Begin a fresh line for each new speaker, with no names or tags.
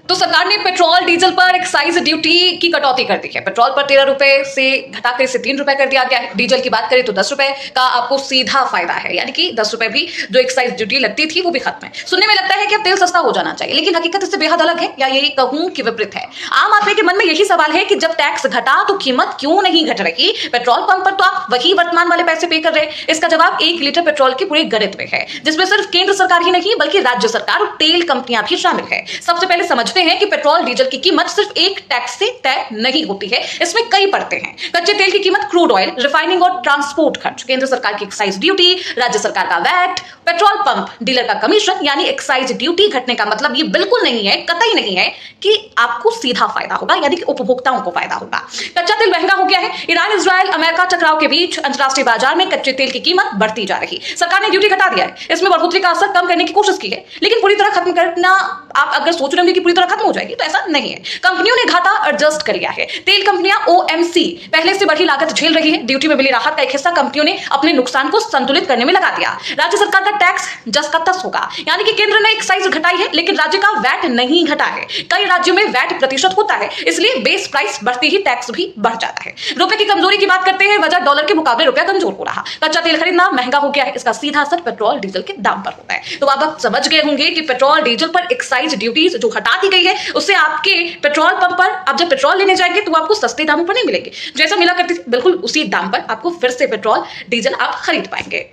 तो सरकार ने पेट्रोल डीजल पर एक्साइज ड्यूटी की कटौती कर दी है। पेट्रोल पर 13 रुपए से घटाकर इसे 3 रुपए कर दिया गया है। डीजल की बात करें तो 10 रुपए का आपको सीधा फायदा है, यानी कि 10 रुपए भी जो एक्साइज ड्यूटी लगती थी वो भी खत्म है। सुनने में लगता है कि अब तेल सस्ता हो जाना चाहिए, लेकिन हकीकत इससे बेहद अलग है, या यही कहूं कि विपरीत है। आम आदमी के मन में यही सवाल है कि जब टैक्स घटा तो कीमत क्यों नहीं घट रही? पेट्रोल पंप पर तो आप वही वर्तमान वाले पैसे पे कर रहे हैं। इसका जवाब 1 लीटर पेट्रोल के पूरे गणित में है, जिसमें सिर्फ केंद्र सरकार ही नहीं बल्कि राज्य सरकार और तेल कंपनियां भी शामिल है। सबसे पहले समझते हैं कि पेट्रोल डीजल की कीमत सिर्फ एक टैक्स से तय नहीं होती है, इसमें कई परतें हैं। कच्चे तेल की कीमत, क्रूड ऑयल, रिफाइनिंग और ट्रांसपोर्ट खर्च, केंद्र सरकार की एक्साइज ड्यूटी, राज्य सरकार का वैट, पेट्रोल पंप डीलर का कमीशन। यानी एक्साइज ड्यूटी घटने का मतलब ये बिल्कुल नहीं है, कतई नहीं है कि आपको सीधा फायदा होगा, यानी कि उपभोक्ताओं को फायदा होगा। कच्चा तेल महंगा हो गया है। ईरान, इजराइल, अमेरिका टकराव के बीच अंतरराष्ट्रीय बाजार में कच्चे तेल की कीमत बढ़ती जा रही। सरकार ने ड्यूटी घटा दिया है, इसमें बढ़ोतरी का असर कम करने की कोशिश की है, लेकिन पूरी तरह खत्म करना, आप अगर सोच रहे होंगे कि पूरी तरह खत्म हो जाएगी, तो ऐसा नहीं है। कंपनियों ने घाटा एडजस्ट कर लिया है। तेल कंपनियां ओएमसी पहले से बढ़ी लागत झेल रही है। ड्यूटी में मिली राहत का एक हिस्सा कंपनियों ने अपने नुकसान को संतुलित करने में लगा दिया। राज्य सरकार का टैक्स जस का तस होगा, यानी कि केंद्र ने एक्साइज घटाई है लेकिन राज्य का वैट नहीं घटा है। कई राज्यों में वैट प्रतिशत होता है, इसलिए बेस प्राइस बढ़ती ही टैक्स भी बढ़ जाता है। रुपए की कमजोरी की बात करते हैं। वजह डॉलर के मुकाबले रुपया कमजोर हो रहा। कच्चा तेल खरीदना महंगा हो गया है, इसका सीधा असर पेट्रोल डीजल के दाम पर होता है। तो आप समझ गए होंगे कि पेट्रोल डीजल पर एक्साइज ड्यूटी जो हटा दी गई है, उससे आपके पेट्रोल पंप पर आप जब पेट्रोल लेने जाएंगे तो आपको सस्ते दामों पर नहीं मिलेंगे। जैसा मिला करती थी बिल्कुल उसी दाम पर आपको फिर से पेट्रोल डीजल आप खरीद पाएंगे।